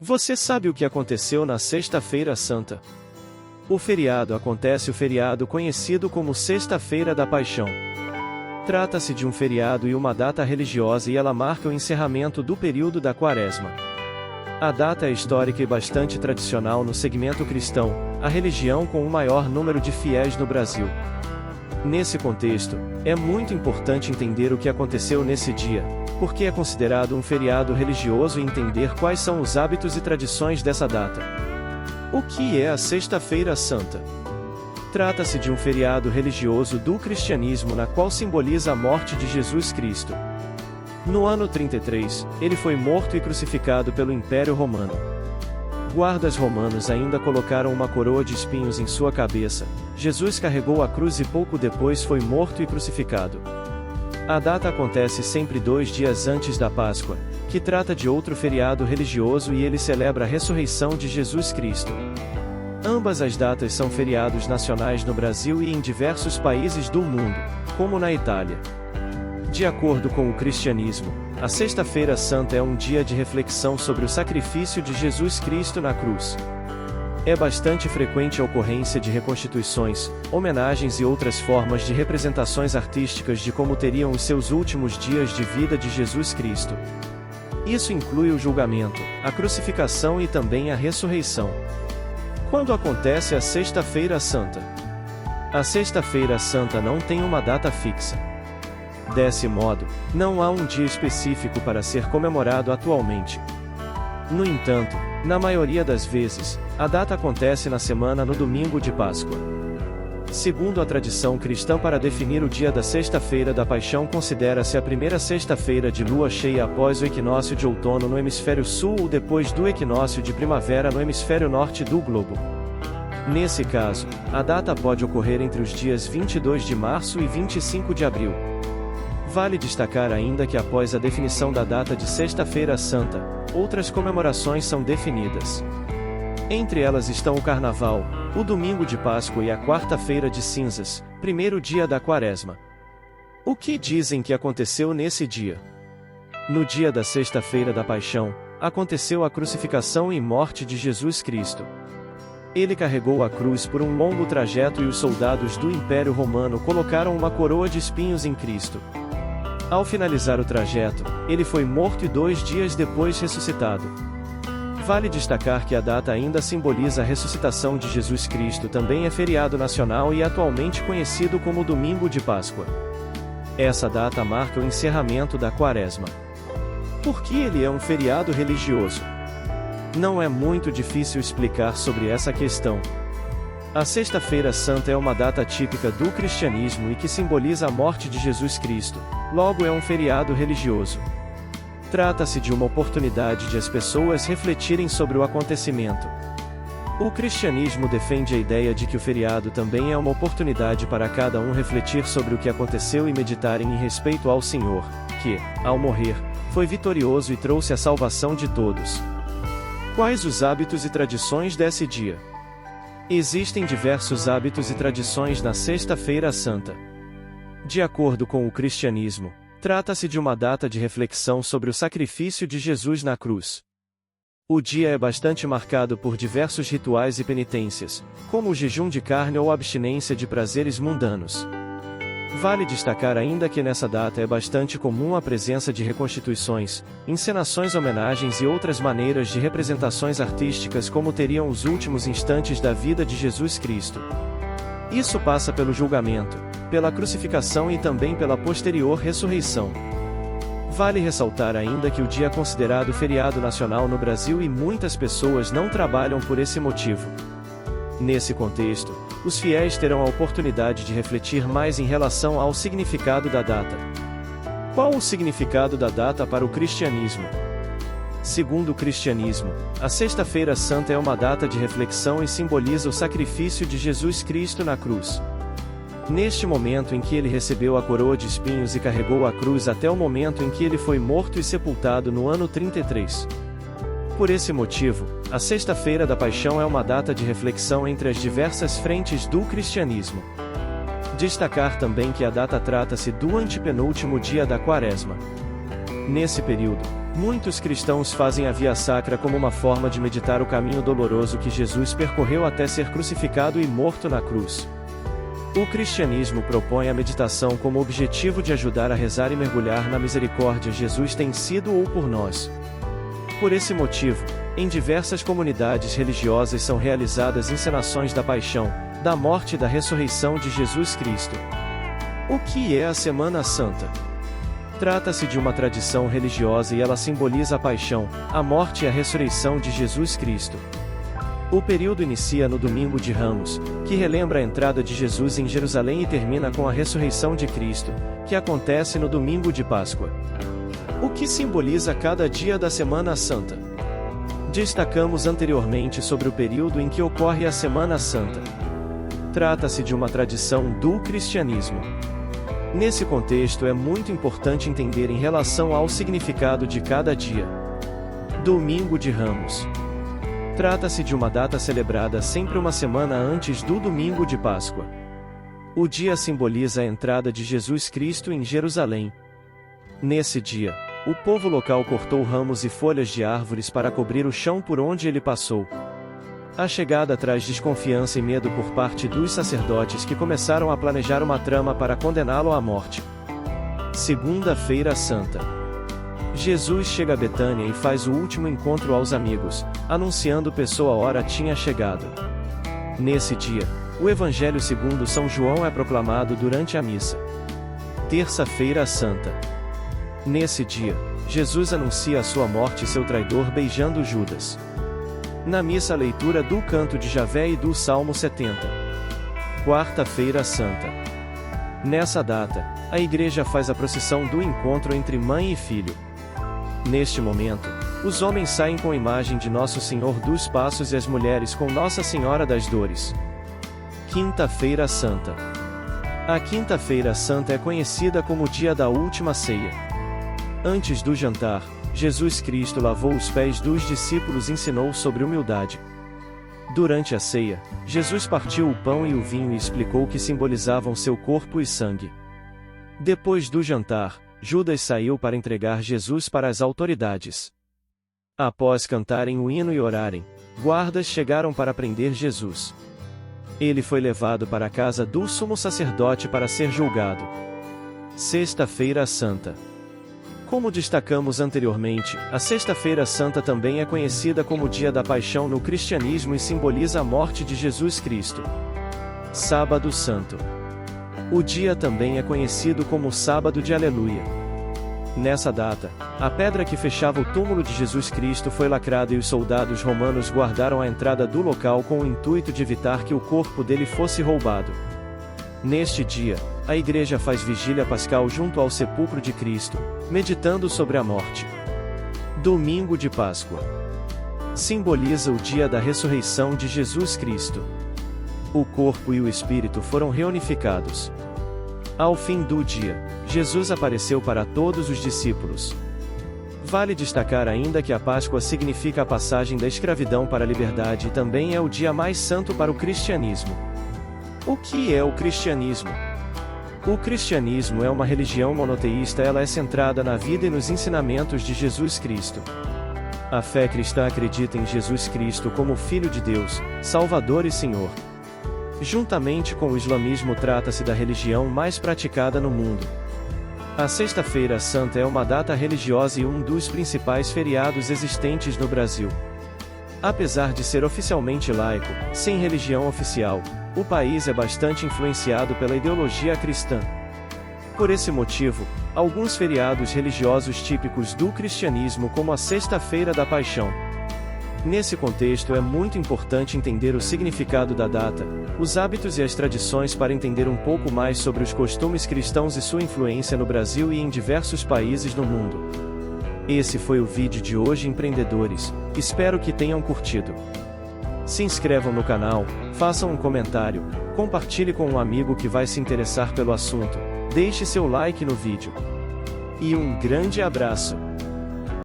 Você sabe o que aconteceu na Sexta-feira Santa? O feriado conhecido como Sexta-feira da Paixão. Trata-se de um feriado e uma data religiosa e ela marca o encerramento do período da Quaresma. A data é histórica e bastante tradicional no segmento cristão, a religião com o maior número de fiéis no Brasil. Nesse contexto, é muito importante entender o que aconteceu nesse dia, porque é considerado um feriado religioso e entender quais são os hábitos e tradições dessa data. O que é a Sexta-feira Santa? Trata-se de um feriado religioso do cristianismo na qual simboliza a morte de Jesus Cristo. No ano 33, ele foi morto e crucificado pelo Império Romano. Guardas romanos ainda colocaram uma coroa de espinhos em sua cabeça. Jesus carregou a cruz e pouco depois foi morto e crucificado. A data acontece sempre 2 dias antes da Páscoa, que trata de outro feriado religioso e ele celebra a ressurreição de Jesus Cristo. Ambas as datas são feriados nacionais no Brasil e em diversos países do mundo, como na Itália. De acordo com o cristianismo, a Sexta-feira Santa é um dia de reflexão sobre o sacrifício de Jesus Cristo na cruz. É bastante frequente a ocorrência de reconstituições, homenagens e outras formas de representações artísticas de como teriam os seus últimos dias de vida de Jesus Cristo. Isso inclui o julgamento, a crucificação e também a ressurreição. Quando acontece a Sexta-feira Santa? A Sexta-feira Santa não tem uma data fixa. Desse modo, não há um dia específico para ser comemorado atualmente. No entanto, na maioria das vezes, a data acontece na semana no domingo de Páscoa. Segundo a tradição cristã, para definir o dia da Sexta-feira da Paixão, considera-se a primeira sexta-feira de lua cheia após o equinócio de outono no hemisfério sul ou depois do equinócio de primavera no hemisfério norte do globo. Nesse caso, a data pode ocorrer entre os dias 22 de março e 25 de abril. Vale destacar ainda que após a definição da data de Sexta-feira Santa, outras comemorações são definidas. Entre elas estão o Carnaval, o Domingo de Páscoa e a Quarta-feira de Cinzas, primeiro dia da Quaresma. O que dizem que aconteceu nesse dia? No dia da Sexta-feira da Paixão, aconteceu a crucificação e morte de Jesus Cristo. Ele carregou a cruz por um longo trajeto e os soldados do Império Romano colocaram uma coroa de espinhos em Cristo. Ao finalizar o trajeto, ele foi morto e 2 dias depois ressuscitado. Vale destacar que a data ainda simboliza a ressuscitação de Jesus Cristo, também é feriado nacional e atualmente conhecido como Domingo de Páscoa. Essa data marca o encerramento da Quaresma. Por que ele é um feriado religioso? Não é muito difícil explicar sobre essa questão. A Sexta-feira Santa é uma data típica do cristianismo e que simboliza a morte de Jesus Cristo, logo é um feriado religioso. Trata-se de uma oportunidade de as pessoas refletirem sobre o acontecimento. O cristianismo defende a ideia de que o feriado também é uma oportunidade para cada um refletir sobre o que aconteceu e meditarem em respeito ao Senhor, que, ao morrer, foi vitorioso e trouxe a salvação de todos. Quais os hábitos e tradições desse dia? Existem diversos hábitos e tradições na Sexta-feira Santa. De acordo com o cristianismo, trata-se de uma data de reflexão sobre o sacrifício de Jesus na cruz. O dia é bastante marcado por diversos rituais e penitências, como o jejum de carne ou abstinência de prazeres mundanos. Vale destacar ainda que nessa data é bastante comum a presença de reconstituições, encenações, homenagens e outras maneiras de representações artísticas como teriam os últimos instantes da vida de Jesus Cristo. Isso passa pelo julgamento, pela crucificação e também pela posterior ressurreição. Vale ressaltar ainda que o dia é considerado feriado nacional no Brasil e muitas pessoas não trabalham por esse motivo. Nesse contexto, os fiéis terão a oportunidade de refletir mais em relação ao significado da data. Qual o significado da data para o cristianismo? Segundo o cristianismo, a Sexta-feira Santa é uma data de reflexão e simboliza o sacrifício de Jesus Cristo na cruz. Neste momento em que ele recebeu a coroa de espinhos e carregou a cruz até o momento em que ele foi morto e sepultado no ano 33. Por esse motivo, a Sexta-feira da Paixão é uma data de reflexão entre as diversas frentes do cristianismo. Destacar também que a data trata-se do antepenúltimo dia da Quaresma. Nesse período, Muitos cristãos fazem a Via Sacra como uma forma de meditar o caminho doloroso que Jesus percorreu até ser crucificado e morto na cruz. O cristianismo propõe a meditação como objetivo de ajudar a rezar e mergulhar na misericórdia Jesus tem sido ou por nós. Por esse motivo, em diversas comunidades religiosas são realizadas encenações da paixão, da morte e da ressurreição de Jesus Cristo. O que é a Semana Santa? Trata-se de uma tradição religiosa e ela simboliza a paixão, a morte e a ressurreição de Jesus Cristo. O período inicia no Domingo de Ramos, que relembra a entrada de Jesus em Jerusalém e termina com a ressurreição de Cristo, que acontece no Domingo de Páscoa. O que simboliza cada dia da Semana Santa? Destacamos anteriormente sobre o período em que ocorre a Semana Santa. Trata-se de uma tradição do cristianismo. Nesse contexto é muito importante entender em relação ao significado de cada dia. Domingo de Ramos. Trata-se de uma data celebrada sempre uma semana antes do Domingo de Páscoa. O dia simboliza a entrada de Jesus Cristo em Jerusalém. Nesse dia, o povo local cortou ramos e folhas de árvores para cobrir o chão por onde ele passou. A chegada traz desconfiança e medo por parte dos sacerdotes que começaram a planejar uma trama para condená-lo à morte. Segunda-feira Santa. Jesus chega a Betânia e faz o último encontro aos amigos, anunciando pessoa a hora tinha chegado. Nesse dia, o Evangelho segundo São João é proclamado durante a missa. Terça-feira Santa. Nesse dia, Jesus anuncia a sua morte e seu traidor beijando Judas. Na missa a leitura do canto de Javé e do Salmo 70. Quarta-feira Santa. Nessa data, a igreja faz a procissão do encontro entre mãe e filho. Neste momento, os homens saem com a imagem de Nosso Senhor dos Passos e as mulheres com Nossa Senhora das Dores. Quinta-feira Santa. A Quinta-feira Santa é conhecida como o dia da última ceia. Antes do jantar, Jesus Cristo lavou os pés dos discípulos e ensinou sobre humildade. Durante a ceia, Jesus partiu o pão e o vinho e explicou que simbolizavam seu corpo e sangue. Depois do jantar, Judas saiu para entregar Jesus para as autoridades. Após cantarem o hino e orarem, guardas chegaram para prender Jesus. Ele foi levado para a casa do sumo sacerdote para ser julgado. Sexta-feira Santa. Como destacamos anteriormente, a Sexta-feira Santa também é conhecida como Dia da Paixão no cristianismo e simboliza a morte de Jesus Cristo. Sábado Santo. O dia também é conhecido como Sábado de Aleluia. Nessa data, a pedra que fechava o túmulo de Jesus Cristo foi lacrada e os soldados romanos guardaram a entrada do local com o intuito de evitar que o corpo dele fosse roubado. Neste dia, a igreja faz vigília pascal junto ao sepulcro de Cristo, meditando sobre a morte. Domingo de Páscoa. Simboliza o dia da ressurreição de Jesus Cristo. O corpo e o espírito foram reunificados. Ao fim do dia, Jesus apareceu para todos os discípulos. Vale destacar ainda que a Páscoa significa a passagem da escravidão para a liberdade e também é o dia mais santo para o cristianismo. O que é o cristianismo? O cristianismo é uma religião monoteísta, ela é centrada na vida e nos ensinamentos de Jesus Cristo. A fé cristã acredita em Jesus Cristo como Filho de Deus, Salvador e Senhor. Juntamente com o islamismo, trata-se da religião mais praticada no mundo. A Sexta-feira Santa é uma data religiosa e um dos principais feriados existentes no Brasil. Apesar de ser oficialmente laico, sem religião oficial, o país é bastante influenciado pela ideologia cristã. Por esse motivo, alguns feriados religiosos típicos do cristianismo, como a Sexta-feira da Paixão. Nesse contexto é muito importante entender o significado da data, os hábitos e as tradições para entender um pouco mais sobre os costumes cristãos e sua influência no Brasil e em diversos países no mundo. Esse foi o vídeo de hoje, empreendedores, espero que tenham curtido. Se inscrevam no canal, façam um comentário, compartilhe com um amigo que vai se interessar pelo assunto, deixe seu like no vídeo. E um grande abraço!